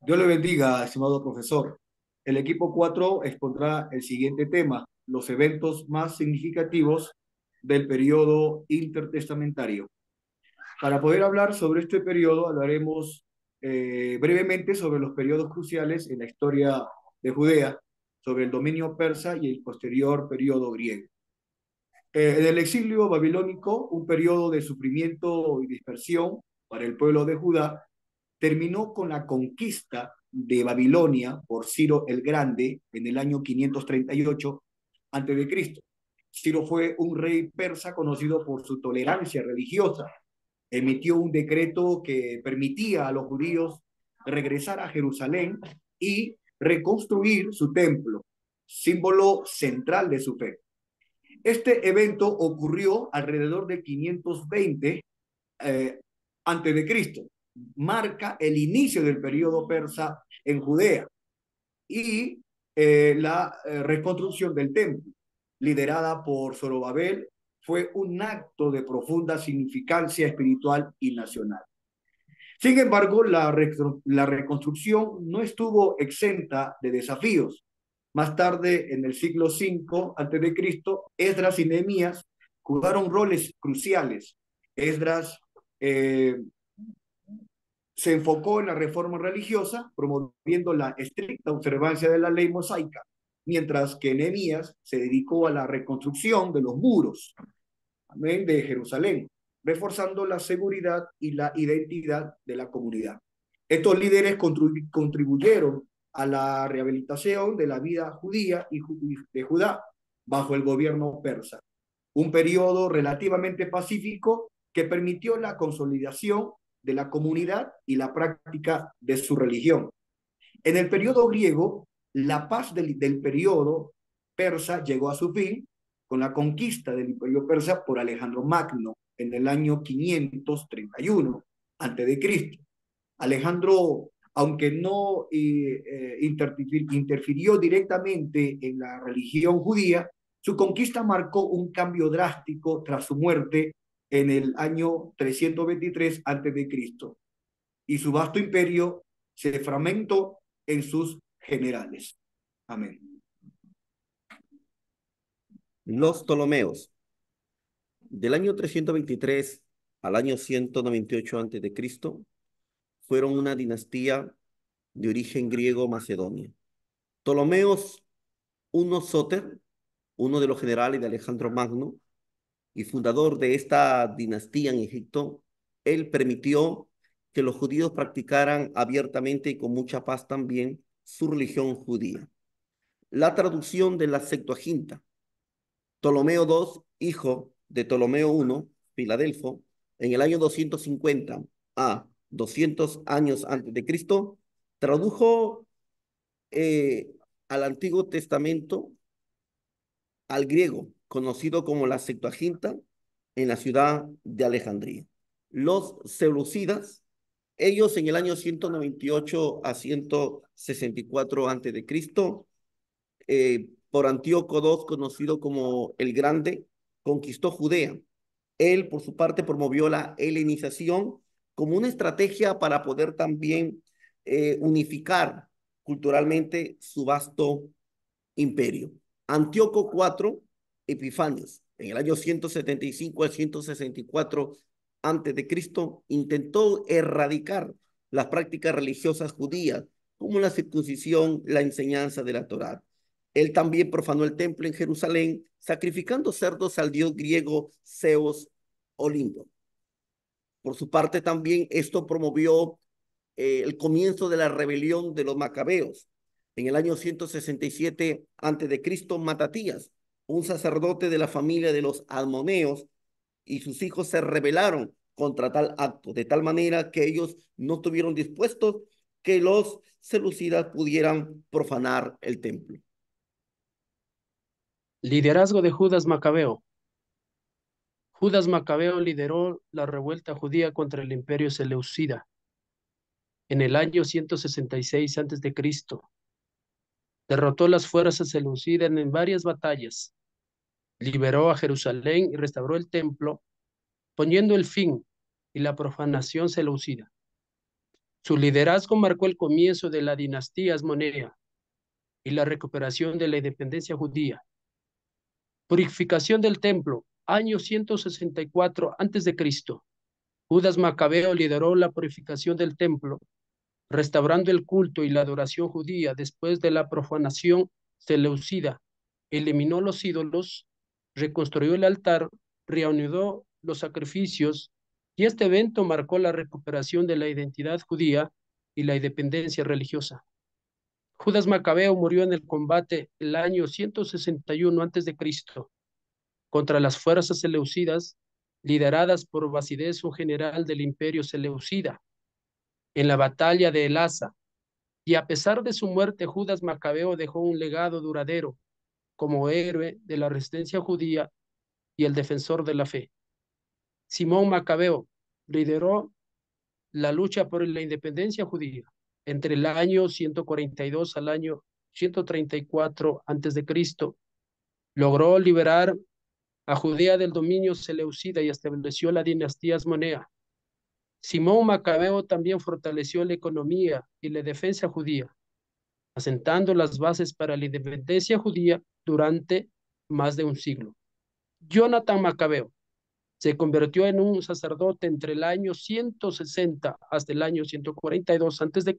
Dios le bendiga, estimado profesor. El equipo 4 expondrá el siguiente tema, los eventos más significativos del periodo intertestamentario. Para poder hablar sobre este periodo, hablaremos brevemente sobre los periodos cruciales en la historia de Judea, sobre el dominio persa y el posterior periodo griego. En el exilio babilónico, un periodo de sufrimiento y dispersión para el pueblo de Judá, terminó con la conquista de Babilonia por Ciro el Grande en el año 538 a.C. Ciro fue un rey persa conocido por su tolerancia religiosa. Emitió un decreto que permitía a los judíos regresar a Jerusalén y reconstruir su templo, símbolo central de su fe. Este evento ocurrió alrededor de 520 antes de Cristo. Marca el inicio del periodo persa en Judea y la reconstrucción del templo, liderada por Zorobabel, fue un acto de profunda significancia espiritual y nacional. Sin embargo, la reconstrucción no estuvo exenta de desafíos. Más tarde, en el siglo V a.C., Esdras y Nehemías jugaron roles cruciales. Esdras eh, se enfocó en la reforma religiosa, promoviendo la estricta observancia de la ley mosaica, mientras que Nehemías se dedicó a la reconstrucción de los muros, amén, de Jerusalén, reforzando la seguridad y la identidad de la comunidad. Estos líderes contribuyeron a la rehabilitación de la vida judía y de Judá bajo el gobierno persa, un periodo relativamente pacífico que permitió la consolidación de la comunidad y la práctica de su religión. En el periodo griego, la paz del periodo persa llegó a su fin con la conquista del imperio persa por Alejandro Magno en el año 531 a.C. Alejandro, aunque no interfirió directamente en la religión judía, su conquista marcó un cambio drástico tras su muerte en el año 323 a.C. y su vasto imperio se fragmentó en sus generales. Amén. Los Ptolomeos. Del año 323 al año 198 a.C., fueron una dinastía de origen griego macedonia. Ptolomeos I Sóter, uno de los generales de Alejandro Magno y fundador de esta dinastía en Egipto, él permitió que los judíos practicaran abiertamente y con mucha paz también su religión judía. La traducción de la Septuaginta. Ptolomeo II, hijo de Ptolomeo I, Filadelfo, en el año 250 a 200 años antes de Cristo, tradujo eh, al Antiguo Testamento al griego, conocido como la Septuaginta, en la ciudad de Alejandría. Los Seleucidas, ellos en el año 198 a 164 antes de Cristo, por Antíoco II, conocido como el Grande, conquistó Judea. Él, por su parte, promovió la helenización como una estrategia para poder también unificar culturalmente su vasto imperio. Antíoco IV Epifanes, en el año 175 al 164 antes de Cristo, intentó erradicar las prácticas religiosas judías, como la circuncisión, la enseñanza de la Torá. Él también profanó el templo en Jerusalén, sacrificando cerdos al dios griego Zeus Olimpo. Por su parte, también esto promovió el comienzo de la rebelión de los macabeos. En el año 167 a.C., Matatías, un sacerdote de la familia de los Almoneos, y sus hijos se rebelaron contra tal acto, de tal manera que ellos no estuvieron dispuestos que los seleucidas pudieran profanar el templo. Liderazgo de Judas Macabeo. Judas Macabeo lideró la revuelta judía contra el imperio seleucida en el año 166 a.C. Derrotó las fuerzas seleucidas en varias batallas, liberó a Jerusalén y restauró el templo, poniendo el fin y la profanación seleucida. Su liderazgo marcó el comienzo de la dinastía Asmonea y la recuperación de la independencia judía. Purificación del templo, año 164 a.C. Judas Macabeo lideró la purificación del templo, restaurando el culto y la adoración judía después de la profanación seleucida. Eliminó los ídolos, reconstruyó el altar, reanudó los sacrificios, y este evento marcó la recuperación de la identidad judía y la independencia religiosa. Judas Macabeo murió en el combate el año 161 a.C. contra las fuerzas seleucidas, lideradas por Basides, un general del imperio seleucida, en la batalla de Elasa. Y a pesar de su muerte, Judas Macabeo dejó un legado duradero como héroe de la resistencia judía y el defensor de la fe. Simón Macabeo lideró la lucha por la independencia judía entre el año 142 al año 134 a.C. Logró liberar a Judea del dominio seleucida y estableció la dinastía Asmonea. Simón Macabeo también fortaleció la economía y la defensa judía, asentando las bases para la independencia judía durante más de un siglo. Jonathan Macabeo se convirtió en un sacerdote entre el año 160 hasta el año 142 a.C.,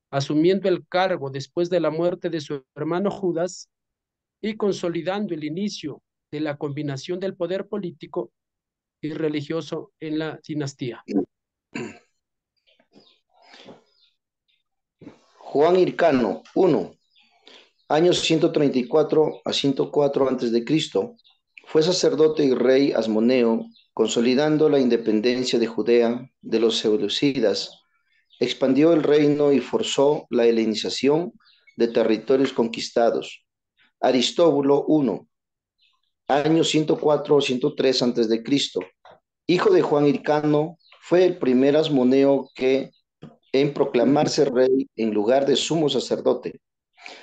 asumiendo el cargo después de la muerte de su hermano Judas y consolidando el inicio de la combinación del poder político y religioso en la dinastía. Juan Hircano, 1, años 134 a 104 a.C., fue sacerdote y rey asmoneo, consolidando la independencia de Judea de los seleucidas, expandió el reino y forzó la helenización de territorios conquistados. Aristóbulo, 1, años 104 a 103 a.C., hijo de Juan Hircano, fue el primer asmoneo en proclamarse rey en lugar de sumo sacerdote.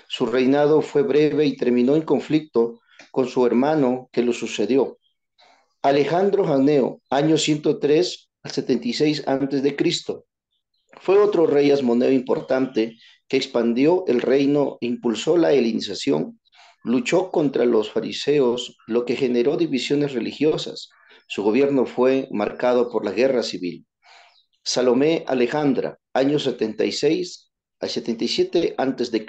Su reinado fue breve y terminó en conflicto con su hermano que lo sucedió. Alejandro Janeo, año 103 al 76 a.C., fue otro rey asmoneo importante que expandió el reino, impulsó la helenización, luchó contra los fariseos, lo que generó divisiones religiosas. Su gobierno fue marcado por la guerra civil. Salomé Alejandra, años 76 al 77 a.C.,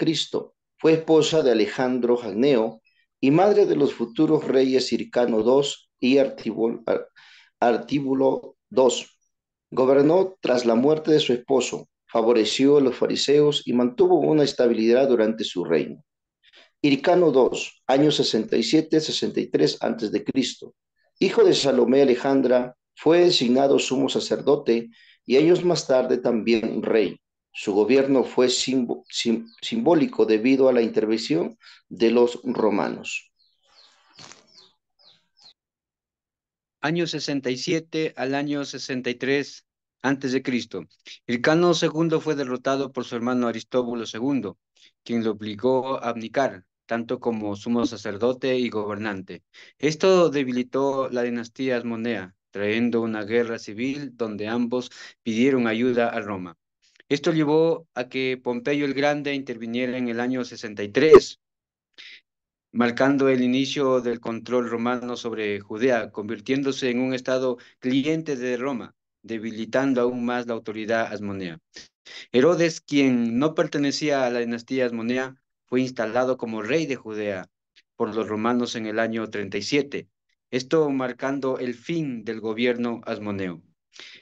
fue esposa de Alejandro Janeo y madre de los futuros reyes Hircano II y Artíbulo II. Gobernó tras la muerte de su esposo, favoreció a los fariseos y mantuvo una estabilidad durante su reino. Hircano II, años 67-63 a.C., hijo de Salomé Alejandra, fue designado sumo sacerdote y años más tarde también rey. Su gobierno fue simbólico debido a la intervención de los romanos. Año 67 al año 63 a.C. Hircano II fue derrotado por su hermano Aristóbulo II, quien lo obligó a abdicar, tanto como sumo sacerdote y gobernante. Esto debilitó la dinastía asmonea, trayendo una guerra civil donde ambos pidieron ayuda a Roma. Esto llevó a que Pompeyo el Grande interviniera en el año 63, marcando el inicio del control romano sobre Judea, convirtiéndose en un estado cliente de Roma, debilitando aún más la autoridad asmonea. Herodes, quien no pertenecía a la dinastía asmonea, fue instalado como rey de Judea por los romanos en el año 37, esto marcando el fin del gobierno asmoneo.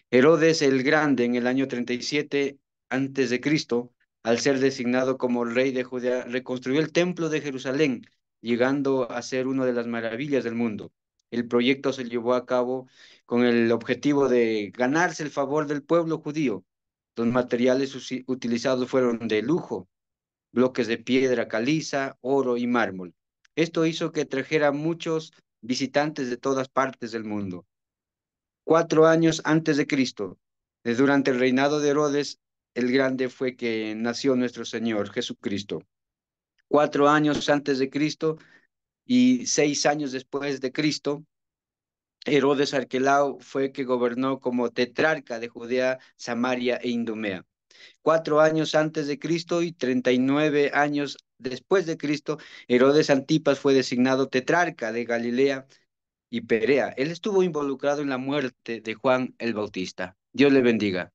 Herodes el Grande en el año 37 a.C., al ser designado como rey de Judea, reconstruyó el templo de Jerusalén, llegando a ser una de las maravillas del mundo. El proyecto se llevó a cabo con el objetivo de ganarse el favor del pueblo judío. Los materiales utilizados fueron de lujo, bloques de piedra caliza, oro y mármol. Esto hizo que trajera muchos visitantes de todas partes del mundo. 4 años antes de Cristo, durante el reinado de Herodes el Grande, fue que nació nuestro Señor Jesucristo. 4 años antes de Cristo y 6 años después de Cristo, Herodes Arquelao fue que gobernó como tetrarca de Judea, Samaria e Idumea. 4 años antes de Cristo y 39 años después de Cristo, Herodes Antipas fue designado tetrarca de Galilea y Perea. Él estuvo involucrado en la muerte de Juan el Bautista. Dios le bendiga.